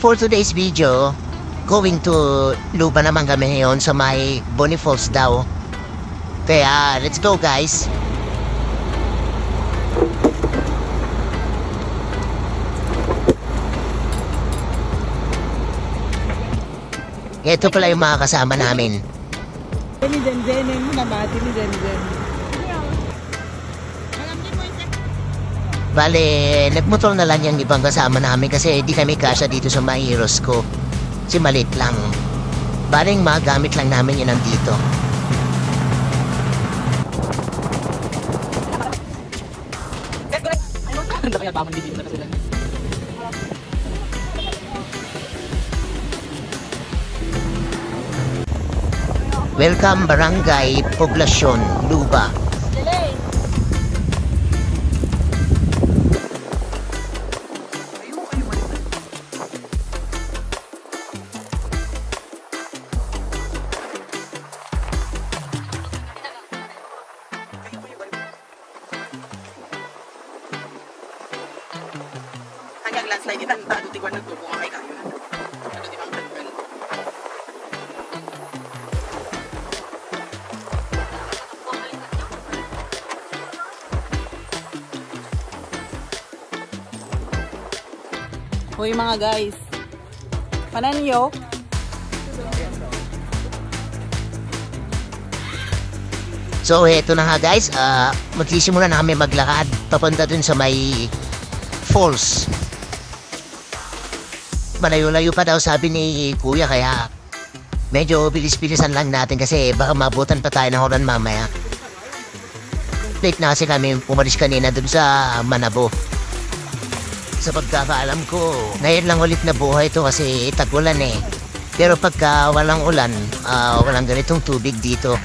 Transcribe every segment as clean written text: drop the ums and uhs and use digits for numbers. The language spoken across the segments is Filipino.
for today's video, going to Luba naman kami ngayon sa may Bonnie Falls daw. Kaya, let's go guys! Ito pala yung mga kasama namin. Ni Jen yung nabati ni Jen. Bale, nagmotor na lang yung ibang kasama namin kasi di kami kasya dito sa may Heroes ko. Si malit lang. Bale, yung mga gamit lang namin yun nandito. Welcome Barangay Poblacion, Luba. Hanggang landslide itan tado ti kwan nagtubo kay kayo na. Ano di bang tagpan? Hoy mga guys. Panan niyo? So eto na nga guys, magsisimula na kami maglakad papunta dun sa may falls. Malayo-layo pa daw sabi ni kuya kaya medyo bilis-bilisan lang natin kasi baka mabutan pa tayo ng oran mamaya. Late na kasi kami pumalis kanina dun sa Manabo. Sa pagkakaalam ko, ngayon lang ulit na buhay ito kasi tag-ulan eh. Pero pagka walang ulan, walang ganitong tubig dito.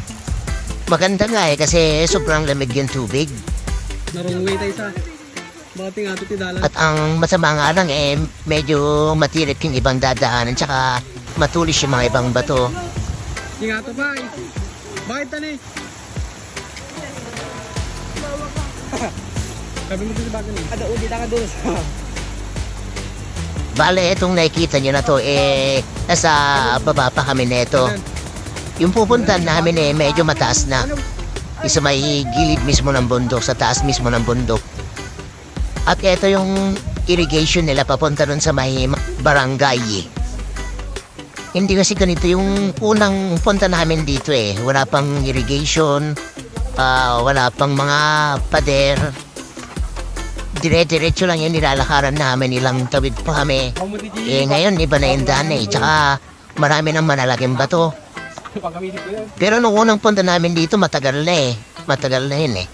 Maganda nga eh kasi sobrang lamig yung tubig. Narungway tayo sa bati nga ito tidalan. At ang masama nga lang eh, medyo matirik yung ibang dadaanan tsaka matulis yung mga ibang bato. Yung nga ito ba eh. Bakit tani? Sabi mo dito bakit eh. Ada udi na ka doon sa... Bale, itong nakikita nyo na to eh, nasa baba pa kami neto. Yung pupuntan namin eh, medyo mataas na. Isa may gilid mismo ng bundok, sa taas mismo ng bundok. At ito yung irrigation nila papunta dun sa may barangay. Hindi kasi ganito yung unang punta namin dito eh. Wala pang irrigation, wala pang mga pader. Dire-diretso lang yung nilalakaran namin, ilang tawid pa kami. Eh ngayon iba na yung daan eh, tsaka marami ng malalaking bato. Pero nung unang punta namin dito matagal na eh. Matagal na yun eh.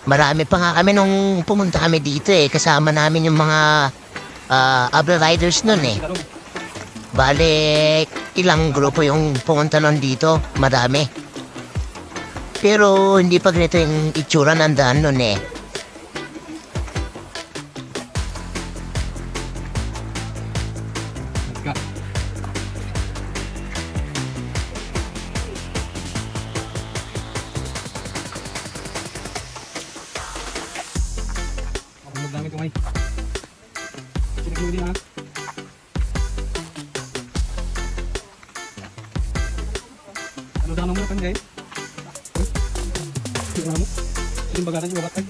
Marami pa nga kami nung pumunta kami dito eh. Kasama namin yung mga abra riders nun eh. Bale, ilang grupo yung pumunta nun dito. Marami. Pero hindi pa ganito yung itsura ng daan nun eh. Gamit ko may. Sinig mo din ha. Ano daw naman kan guys? Ano mo? Sinig bagatan yung babatag.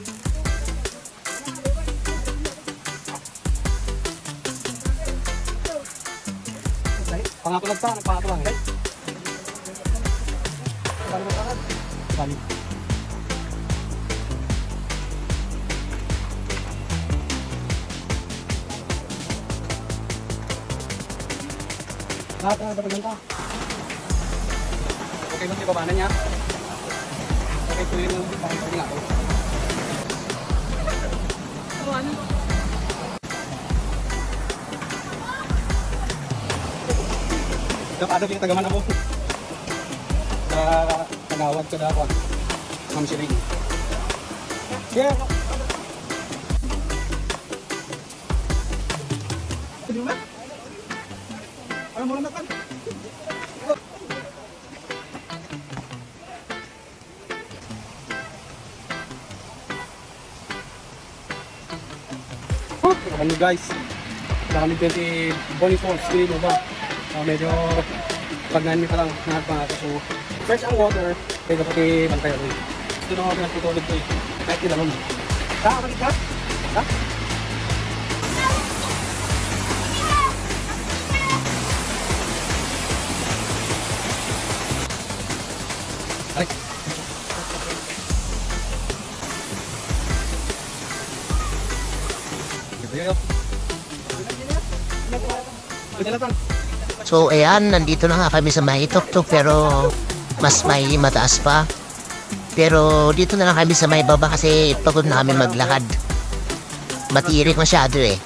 Pangapalag ta, nagpangapalang guys. Paano? Dapat ka. Okay, mas ibaba na niya. Okay, tuloy mo yung pangipagin ako. Dapat ada yung tagaman ako. Sa tagawad ka dapat. Ma'am Siring. Yeah. Pwede mo ba? Ano mo lang natin? Ano guys? Baka may 20 Bonnie Falls, Quirino ba? Medyo pagnan pa lang nakapangako. So, fresh ang water, kaya pati bantay ako eh. Ito na ako pinagtutulog ko eh. Kahit kinalong. Kakalit ka? Ha? Ay. So ayan, nandito na nga kami sa may tuktok pero mas may mataas pa. Pero dito na lang kami sa may baba kasi pagod na kami maglakad. Matirik masyado eh.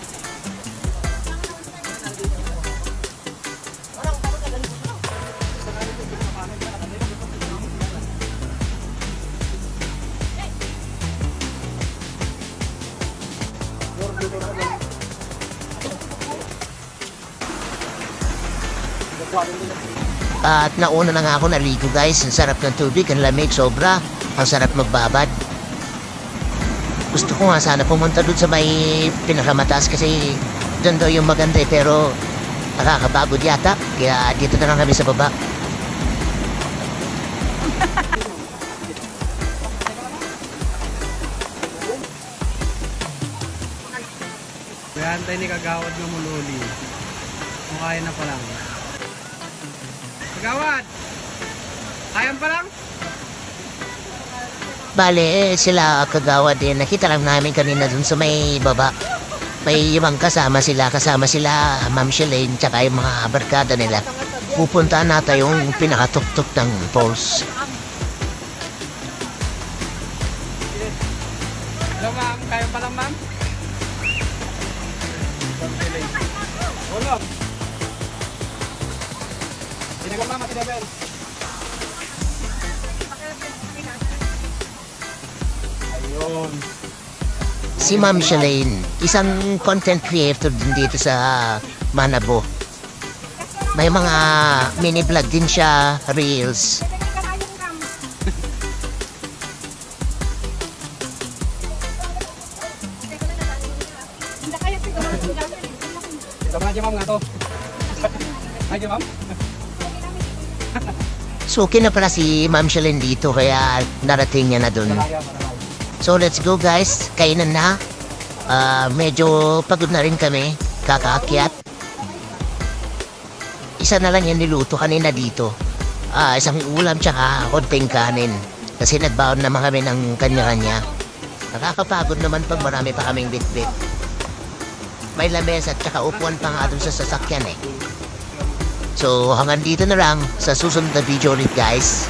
At nauna na nga ako naligo guys. Ang sarap ng tubig, ang lamig, sobra. Ang sarap magbabad. Gusto ko nga sana pumunta doon sa may pinakamataas kasi doon daw yung maganda eh. Pero nakakapagod yata. Kaya dito na lang kami sa baba. Bayantay ni Kagawad ng Mululi. Kung kaya na pa lang. Kagawad! Kaya pa lang? Bale, sila kagawad din. Nakita lang namin kanina dun sa may baba. May ibang kasama sila Ma'am Shalane, tsaka yung mga barkada nila. Pupuntaan natin yung pinakatuktok ng falls. Hello ma'am, kaya pa lang ma'am? Wala. Sinagot ma'am, Ate Debel. Ayun. Si Ma'am Shalane, isang content creator din dito sa Manabo. May mga mini vlog din siya, reels. Ito ba na ma'am nga to? Ay, ma'am? Suki na pala si Ma'am Shalane dito kaya narating niya na dun. So let's go guys, kainan na. Medyo pagod na rin kami, kakaakyat. Isa na lang yung niluto kanina dito. Isang ulam tsaka konting kanin. Kasi nagbaon naman kami ng kanya-kanya. Nakakapagod naman pag marami pa kaming bit-bit. May lamesa at tsaka upuan pa nga dun sa sasakyan eh. So hanggang dito na lang sa susunod na video ulit guys.